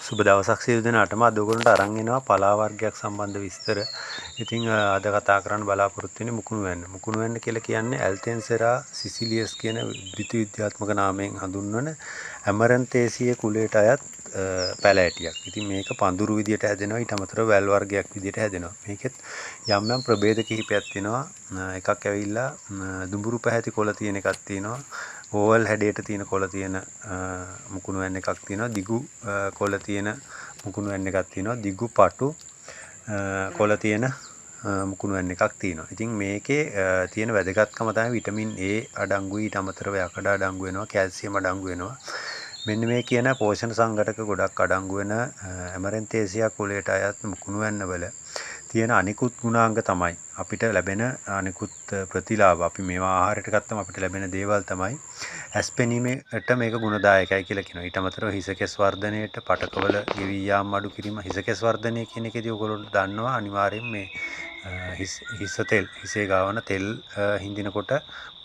සුබ දවසක් සියලු දෙනාටම අද ඔයගොල්ලන්ට අරන් එනවා පලා වර්ගයක් සම්බන්ධ විස්තර. ඉතින් අද කතා කරන්න බලාපොරොත්තු වෙන්නේ මුකුණු වැන්න. මුකුණු වැන්න කියලා කියන්නේ ඇල්තෙන්සෙරා සිසිලියස් කියන ද්විතීයි විද්‍යාත්මක නාමයෙන් හඳුන්වන ඇමරන්තේසිය කුලයට අයත් පැලෑටියක්. ඉතින් මේක පඳුරු විදියට හැදෙනවා, ඊට අමතරව වැල් වර්ගයක් විදියට හැදෙනවා. මේකෙත් යම් යම් ප්‍රභේද කිහිපයක් තියෙනවා. එකක් ඇවිල්ලා දුඹුරු පැහැති කොළ තියෙන එකක් තියෙනවා. ඕවල් හැඩයට තියෙන කොළ තියෙන මුකුණු වැන්න එකක් තියෙනවා. දිගු කොළ තියෙන මුකුණු වැන්න එකක් තියෙනවා. දිගු පටු කොළ තියෙන මුකුණු වැන්න එකක් තියෙනවා. ඉතින් මේකේ තියෙන වැදගත්කම තමයි විටමින් A අඩංගුයි, ඊට අමතරව යකඩ අඩංගු වෙනවා, කැල්සියම් අඩංගු වෙනවා. මෙන්න මේ කියන පෝෂණ සංඝටක ගොඩක් අඩංගු වෙන ඇමරන්තේසියා කුලයට අයත් මුකුණු වැන්නවල තියෙන අනිකුත් ගුණාංග තමයි අපිට ලැබෙන අනිකුත් ප්‍රතිලාභ. අපි මේවා ආහාරයට ගත්තම අපිට ලැබෙන දේවල් තමයි ඇස්පෙනීමේට මේක ගුණදායකයි කියලා කියනවා. ඊට අමතරව හිසකෙස් වර්ධනයේට, පටකවල ගෙවී යාම අඩු කිරීම, හිසකෙස් වර්ධනය කියන එකේදී ඔයගොල්ලෝ දන්නවා අනිවාර්යෙන් මේ හිසේ ගාවන තෙල් හින්දිනකොට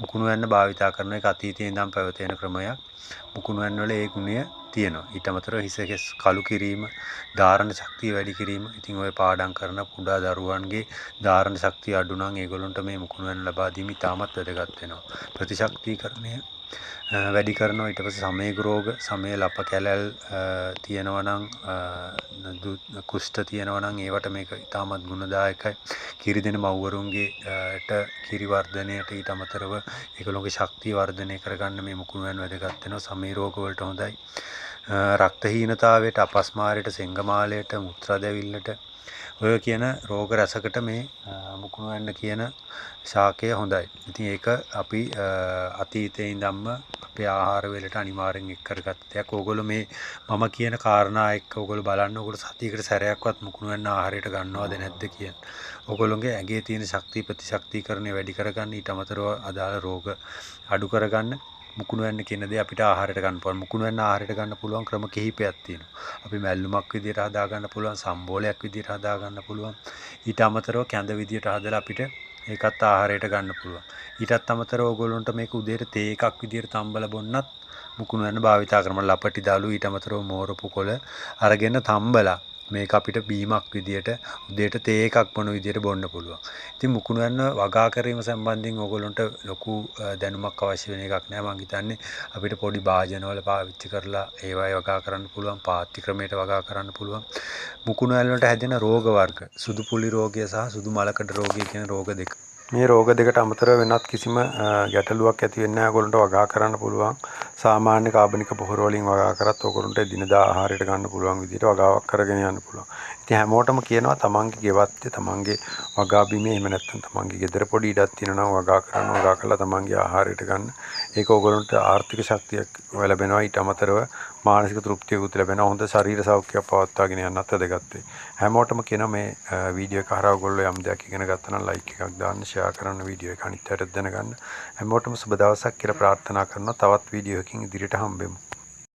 මුකුණු වැන්න භාවිතා කරන එක අතීතයේ ඉඳන් පැවතෙන ක්‍රමයක්. මුකුණු වැන්න වල ඒ ගුණය තියෙනවා. ඊට අමතරව හිසකෙස් කළු කිරීම, ධාරණ ශක්තිය වැඩි කිරීම. ඉතින් ඔය පාඩම් කරන කුඩා දරුවන්ගේ ධාරණ ශක්තිය අඩු නම් ඒගොල්ලන්ට මේ මුකුණු වැන්න ලබා දීම ඉතාමත් වැදගත් වෙනවා. ප්‍රතිශක්තිකරණය වැඩි කරනවා. ඊට පස්සේ සමේග රෝග, සමේ ලප කැලල් තියෙනවා නම්, කුෂ්ඨ තියෙනවා නම් ඒවට මේක ඉතාමත් ගුණදායකයි. කිරි දෙන මව්වරුන්ගේට කිරි වර්ධනයට, ඊට අමතරව ඒගොල්ලෝගේ ශක්තිය වර්ධනය කරගන්න මේ මුකුණු වැන්න වැදගත් වෙනවා. සමේ රෝග වලට හොඳයි. රක්තහීනතාවයට, අපස්මාරයට, සෙංගමාලයට, මුත්‍රා දැවිල්ලට, ඔය කියන රෝග රසකට මේ මුකුණු වැන්න කියන ශාකය හොඳයි. ඉතින් ඒක අපි අතීතයේ ඉඳන්ම අපේ ආහාර වලට අනිවාර්යෙන් එක් කරගත්ත දෙයක්. ඕගොල්ලෝ මේ මම කියන කාරණා එක්ක ඕගොල්ලෝ බලන්න. ඕගොල්ලෝ සතියකට සැරයක්වත් මුකුණු වැන්න ආහාරයට ගන්නවද නැද්ද කියන. ඕගොල්ලෝගේ ඇඟේ තියෙන ශක්තිය ප්‍රතිශක්තිකරණය වැඩි කරගන්න, ඊට අමතරව අදාළ රෝග අඩු කරගන්න මුකුණු වැන්න කියන දේ අපිට ආහාරයට ගන්න පුළුවන්. මුකුණු වැන්න ආහාරයට ගන්න පුළුවන් ක්‍රම කිහිපයක් තියෙනවා. අපි මැල්ලුමක් විදියට හදා ගන්න පුළුවන්, සම්බෝලයක් විදියට හදා ගන්න පුළුවන්. ඊට අමතරව කැඳ විදියට හදලා අපිට ඒකත් ආහාරයට ගන්න පුළුවන්. ඊටත් අමතරව ඕගොල්ලන්ට මේක උදේට තේ එකක් විදියට තම්බලා බොන්නත් මුකුණු වැන්න භාවිතා කරනවා. ලපටි දාලු, ඊට අමතරව මෝරපු කොළ අරගෙන තම්බලා මේක අපිට බීමක් විදියට උදේට තේ එකක් බොන විදියට බොන්න පුළුවන්. ඉතින් මුකුණු වැන්න වගා කිරීම සම්බන්ධයෙන් ඕගොල්ලන්ට ලොකු දැනුමක් අවශ්‍ය වෙන එකක් නෑ. මම හිතන්නේ අපිට පොඩි භාජනවල පාවිච්චි කරලා ඒවයි වගා කරන්න පුළුවන්, පාත්‍ති ක්‍රමයට වගා කරන්න පුළුවන්. මුකුණු වැන්න වලට හැදෙන රෝග වර්ග, සුදු පුලි රෝගය සහ සුදු මලකඩ රෝගය කියන රෝග දෙක. මේ රෝග දෙකට අමතරව වෙනත් කිසිම ගැටලුවක් ඇති වෙන්නේ නැහැ. ඔයගොල්ලන්ට වගා කරන්න පුළුවන්. සාමාන්‍ය කාබනික පොහොර වලින් වගා කරත් ඔයගොල්ලන්ට දිනදා ආහාරයට ගන්න පුළුවන් විදිහට වගාවක් කරගෙන යන්න පුළුවන්. ඉතින් හැමෝටම කියනවා තමන්ගේ ගෙවත්තේ, තමන්ගේ වගා බිමේ, එහෙම නැත්නම් තමන්ගේ ගෙදර පොඩි ඉඩක් තියෙනවා නම් වගා කරන්න, වගා කරලා තමන්ගේ ආහාරයට ගන්න. ඒක ඔයගොල්ලන්ට ආර්ථික ශක්තියක් ලැබෙනවා. ඊට අමතරව මානසික තෘප්තියකුත් ලැබෙනවා. හොඳ ශරීර සෞඛ්‍යයක් පවත්වාගෙන යන්නත් වැදගත් වෙයි. හැමෝටම කියන මේ වීඩියෝ එක හරහා ඔයගොල්ලෝ යම් දෙයක් ඉගෙන ගත්තා නම් ලයික් එකක් දාන්න, ෂෙයා කරන්න, වීඩියෝ එක අනිත් අයට දැනගන්න. හැමෝටම සුබ දවසක් කියලා ප්‍රාර්ථනා කරනවා. තවත් වීඩියෝ එකකින් ඉදිරියට හම්බෙමු.